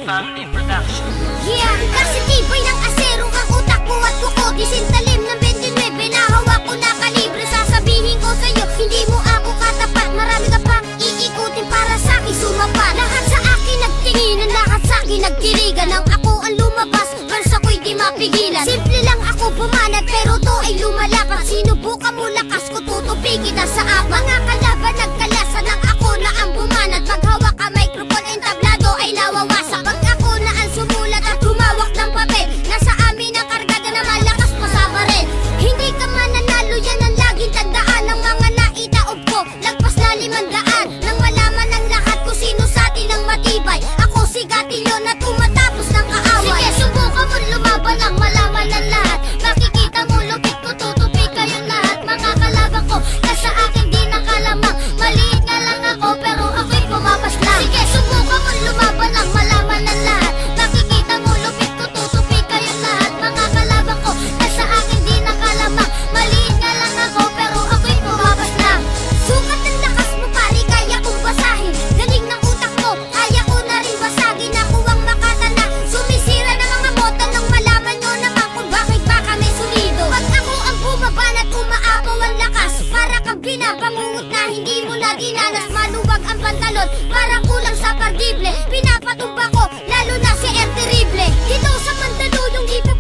Family Production. Yeah, kasi tibay ng asero ang utak ko at kuko. Disintalim ng 29 na hawak ko na kalibre. Sasabihin ko sa'yo, hindi mo ako katapat. Marami ka pang iikutin para sa'kin sumapat. Lahat sa akin nagtinginan, lahat sa'kin nagtirigan. Nang ako ang lumabas, verse ako'y di mapigilan. Simple lang ako pumanat, pero to ay lumalapat. Sinubukan mo lakas ko, tutupi kita sa apat. Mga kalaban nagkalasan ng ako na ang bumanat. Pag hawak ka microphone and tablado ay nawawasak. Pag ako na ang sumulat at humawak ng papel, nasa amin ang kargada na malakas pa sa baril. Hindi ka mananalo, yan ang laging tandaan. Ng mga naitaob ko, lagpas na 500. Nang malaman ng lahat ko sino sa atin ang matibay. Ako si Gatilyo na tumatapos ng kaaway. Sige, subukan mo lumaban ang malaman ng lahat. Makikita mo lupit ko, tutupi kayong lahat. Mga kalaban ko, nasa akin di nakalamang. Maliit nga lang ako, pero ako'y pumapas lang. Sige, subukan mo lumaban ang malaman ng lahat. Makikita mo lupit ko, tutupi kayong lahat. Mga kalaban ko, nasa akin di nakalamang. Maliit nga lang ako, pero ako'y pumapas lang. Sukat ng lakas mo pare, kaya kong basahin. Galing ng utak mo, kaya ko na rin basagin. Ako ang makatana, sumisira ng mga bota. Nang malaman nyo naman kung bakit ba kami sulido. Pag ako ang bumaban at umaapaw ang lakas, para kang binabangungot na hindi mo na dinanas. Maluwag ang pantalon, parang kulang sa pardible. Pinapatumba ko, lalo na si El Terrible. Dito sa Mandaluyong di pa